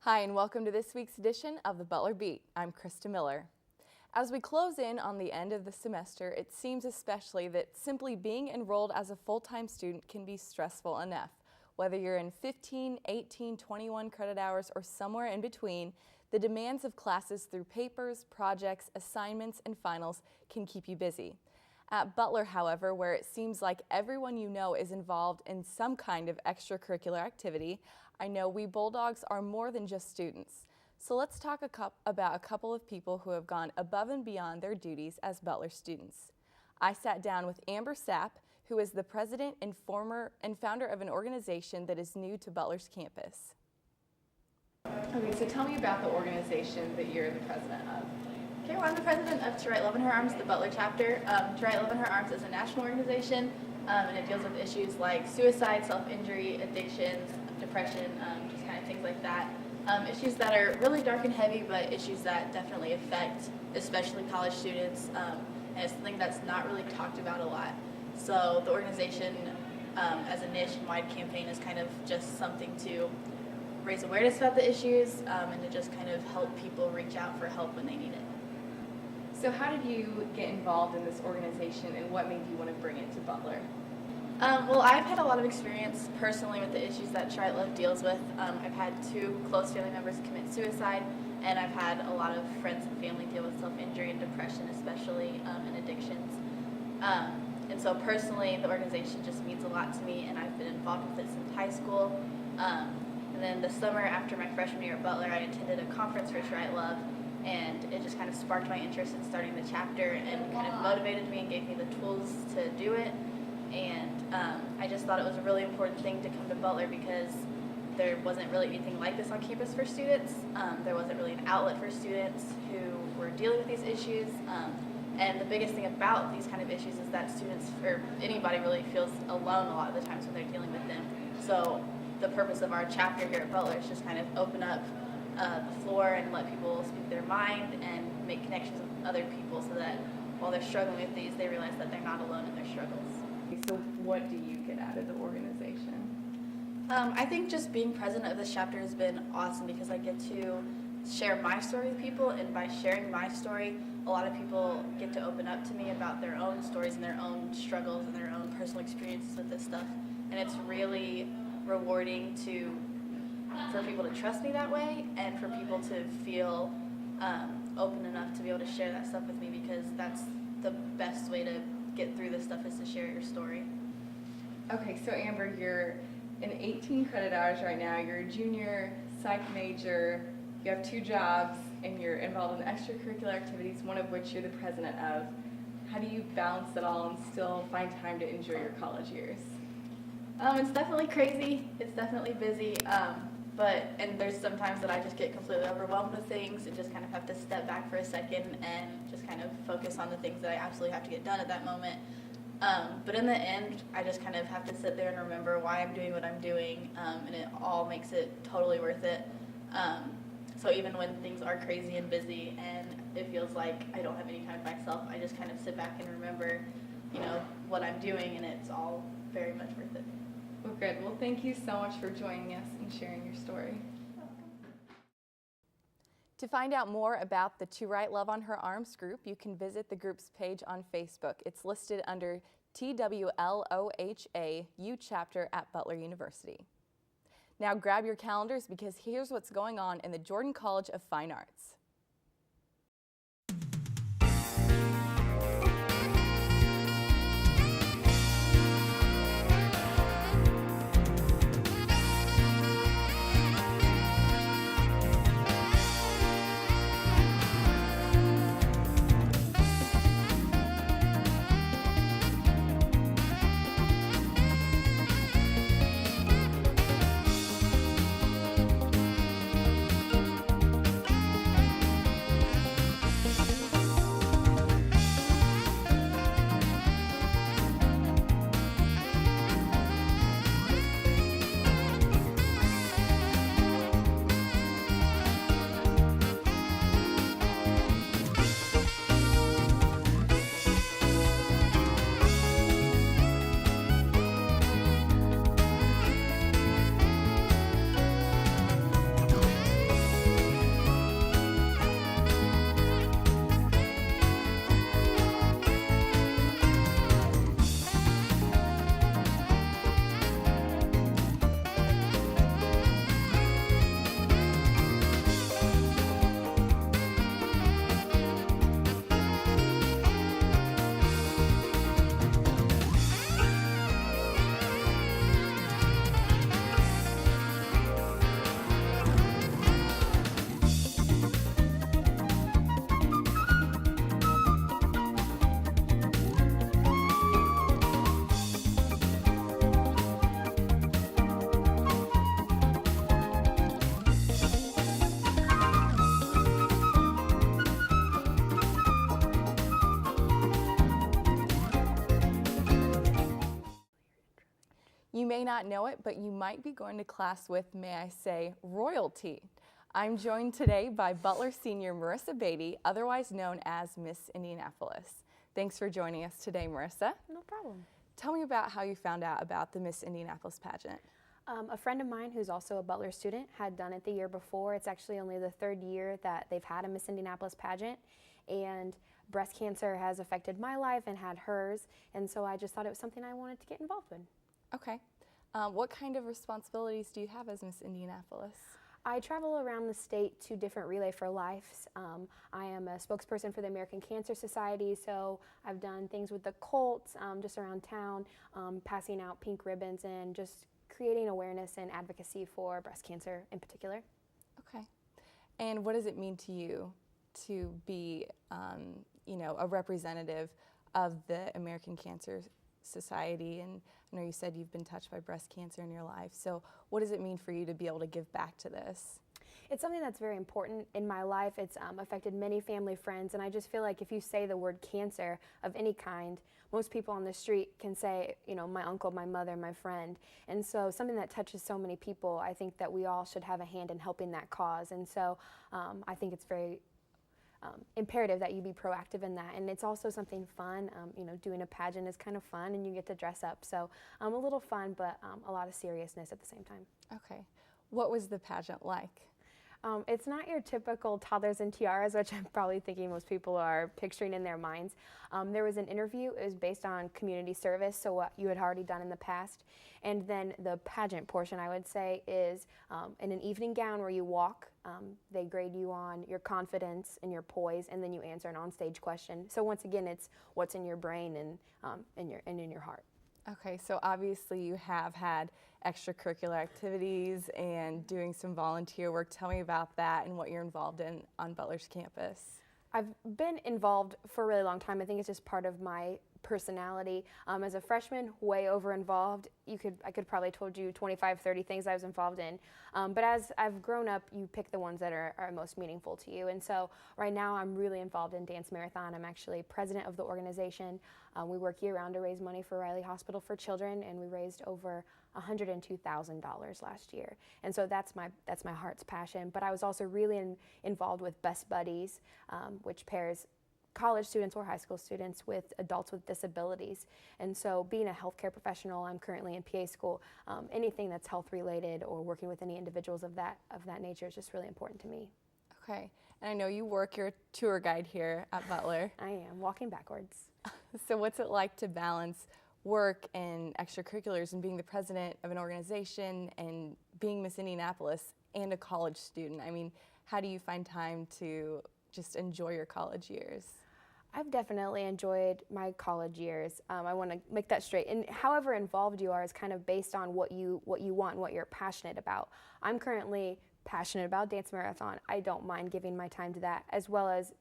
Hi, and welcome to this week's edition of the Butler Beat. I'm Krista Miller. As we close in on the end of the semester, it seems especially that simply being enrolled as a full-time student can be stressful enough. Whether you're in 15, 18, 21 credit hours, or somewhere in between, the demands of classes through papers, projects, assignments, and finals can keep you busy. At Butler, however, where it seems like everyone you know is involved in some kind of extracurricular activity, I know we Bulldogs are more than just students. So let's talk about a couple of people who have gone above and beyond their duties as Butler students. I sat down with Amber Sapp, who is the president and founder of an organization that is new to Butler's campus. Okay, so tell me about the organization that you're the president of. Okay, well, I'm the president of To Right Love in Her Arms, the Butler chapter. To Right Love in Her Arms is a national organization, and it deals with issues like suicide, self-injury, addictions, depression, just kind of things like that. Issues that are really dark and heavy, but issues that definitely affect especially college students, and it's something that's not really talked about a lot. So the organization, as a nationwide campaign, is kind of just something to raise awareness about the issues and to just kind of help people reach out for help when they need it. So how did you get involved in this organization, and what made you want to bring it to Butler? Well, I've had a lot of experience personally with the issues that To Right Love deals with. I've had 2 close family members commit suicide, and I've had a lot of friends and family deal with self-injury and depression, especially, and addictions. And so personally, the organization just means a lot to me, and I've been involved with it since high school. And then the summer after my freshman year at Butler, I attended a conference for To Right Love, and it just kind of sparked my interest in starting the chapter and kind of motivated me and gave me the tools to do it. And I just thought it was a really important thing to come to Butler because there wasn't really anything like this on campus for students. There wasn't really an outlet for students who were dealing with these issues. And the biggest thing about these kind of issues is that students, or anybody really, feels alone a lot of the times when they're dealing with them. So the purpose of our chapter here at Butler is just kind of open up the floor and let people speak their mind and make connections with other people so that while they're struggling with these, they realize that they're not alone in their struggles. So what do you get out of the organization? I think just being president of this chapter has been awesome because I get to share my story with people, and by sharing my story, a lot of people get to open up to me about their own stories and their own struggles and their own personal experiences with this stuff. And it's really rewarding for people to trust me that way, and for people to feel open enough to be able to share that stuff with me, because that's the best way to get through this stuff is to share your story. Okay, so Amber, you're in 18 credit hours right now. You're a junior, psych major, you have 2 jobs, and you're involved in extracurricular activities, one of which you're the president of. How do you balance it all and still find time to enjoy your college years? It's definitely crazy. It's definitely busy. And there's sometimes that I just get completely overwhelmed with things and just kind of have to step back for a second and just kind of focus on the things that I absolutely have to get done at that moment. But in the end, I just kind of have to sit there and remember why I'm doing what I'm doing, and it all makes it totally worth it. So even when things are crazy and busy and it feels like I don't have any time for myself, I just kind of sit back and remember, what I'm doing, and it's all very much worth it. Well, good. Well, thank you so much for joining us and sharing your story. To find out more about the To Right Love on Her Arms group, you can visit the group's page on Facebook. It's listed under TWLOHA U Chapter at Butler University. Now grab your calendars because here's what's going on in the Jordan College of Fine Arts. You may not know it, but you might be going to class with, may I say, royalty. I'm joined today by Butler senior Marissa Beatty, otherwise known as Miss Indianapolis. Thanks for joining us today, Marissa. No problem. Tell me about how you found out about the Miss Indianapolis pageant. A friend of mine who's also a Butler student had done it the year before. It's actually only the third year that they've had a Miss Indianapolis pageant, and breast cancer has affected my life and had hers, and so I just thought it was something I wanted to get involved in. Okay. What kind of responsibilities do you have as Miss Indianapolis? I travel around the state to different Relay for Lives. I am a spokesperson for the American Cancer Society, so I've done things with the Colts just around town, passing out pink ribbons and just creating awareness and advocacy for breast cancer in particular. Okay. And what does it mean to you to be, a representative of the American Cancer Society? And I know you said you've been touched by breast cancer in your life. So what does it mean for you to be able to give back to this? It's something that's very important in my life. It's affected many family, friends, and I just feel like if you say the word cancer of any kind, most people on the street can say, my uncle, my mother, my friend. And so something that touches so many people, I think that we all should have a hand in helping that cause. And so I think it's very imperative that you be proactive in that. And it's also something fun. Doing a pageant is kind of fun and you get to dress up. So a little fun, but a lot of seriousness at the same time. Okay. What was the pageant like? It's not your typical toddlers and tiaras, which I'm probably thinking most people are picturing in their minds. There was an interview. It was based on community service, so what you had already done in the past. And then the pageant portion, I would say, is in an evening gown where you walk. They grade you on your confidence and your poise, and then you answer an onstage question. So once again, it's what's in your brain and in your heart. Okay, so obviously you have had extracurricular activities and doing some volunteer work. Tell me about that and what you're involved in on Butler's campus. I've been involved for a really long time. I think it's just part of my personality. As a freshman, way over involved. I could probably told you 25, 30 things I was involved in. But as I've grown up, you pick the ones that are most meaningful to you. And so right now I'm really involved in Dance Marathon. I'm actually president of the organization. We work year round to raise money for Riley Hospital for Children, and we raised over $102,000 last year. And so that's my heart's passion. But I was also really involved with Best Buddies, which pairs college students or high school students with adults with disabilities. And so being a healthcare professional, I'm currently in PA school, anything that's health related or working with any individuals of that nature is just really important to me. Okay, and I know you're a tour guide here at Butler. I am, walking backwards. So what's it like to balance work and extracurriculars and being the president of an organization and being Miss Indianapolis and a college student? I mean, how do you find time to just enjoy your college years? I've definitely enjoyed my college years. I want to make that straight. And however involved you are is kind of based on what you want and what you're passionate about. I'm currently passionate about Dance Marathon. I don't mind giving my time to that, as well as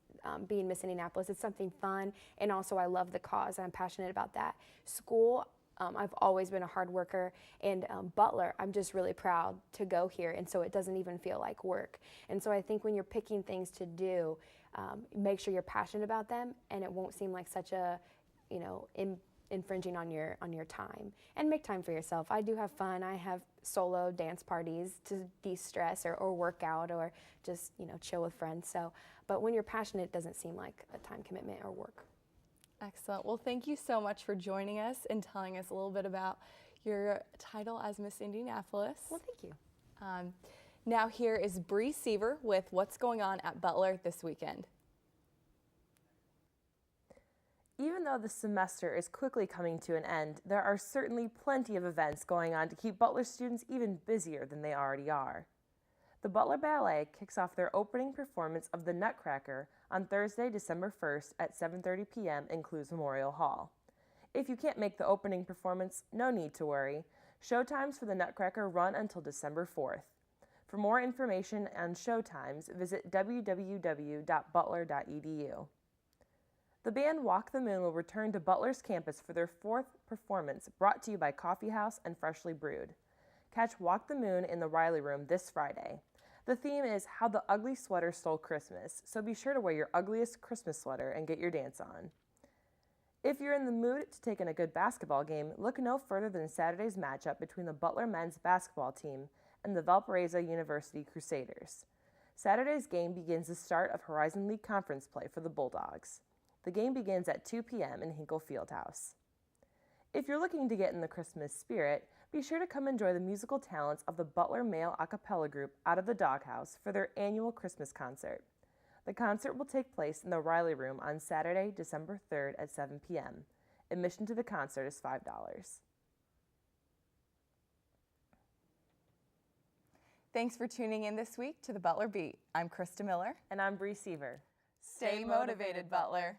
being Miss Indianapolis. It's something fun, and also I love the cause. I'm passionate about that. School, I've always been a hard worker, and Butler, I'm just really proud to go here, and so it doesn't even feel like work. And so I think when you're picking things to do, make sure you're passionate about them, and it won't seem like such a, infringing on your time. And make time for yourself. I do have fun. I have solo dance parties to de-stress or work out or just chill with friends. So, but when you're passionate, it doesn't seem like a time commitment or work. Excellent. Well, thank you so much for joining us and telling us a little bit about your title as Miss Indianapolis. Well, thank you. Now here is Bree Seaver with what's going on at Butler this weekend. Even though the semester is quickly coming to an end, there are certainly plenty of events going on to keep Butler students even busier than they already are. The Butler Ballet kicks off their opening performance of The Nutcracker on Thursday, December 1st at 7:30 p.m. in Clues Memorial Hall. If you can't make the opening performance, no need to worry. Showtimes for The Nutcracker run until December 4th. For more information on showtimes, visit www.butler.edu. The band Walk the Moon will return to Butler's campus for their 4th performance, brought to you by Coffee House and Freshly Brewed. Catch Walk the Moon in the Riley Room this Friday. The theme is How the Ugly Sweater Stole Christmas, so be sure to wear your ugliest Christmas sweater and get your dance on. If you're in the mood to take in a good basketball game, look no further than Saturday's matchup between the Butler men's basketball team and the Valparaiso University Crusaders. Saturday's game begins the start of Horizon League Conference play for the Bulldogs. The game begins at 2 p.m. in Hinkle Fieldhouse. If you're looking to get in the Christmas spirit, be sure to come enjoy the musical talents of the Butler male a cappella group Out of the Doghouse for their annual Christmas concert. The concert will take place in the Riley Room on Saturday, December 3rd at 7 p.m. Admission to the concert is $5. Thanks for tuning in this week to the Butler Beat. I'm Krista Miller. And I'm Bree Seaver. Stay motivated, Butler.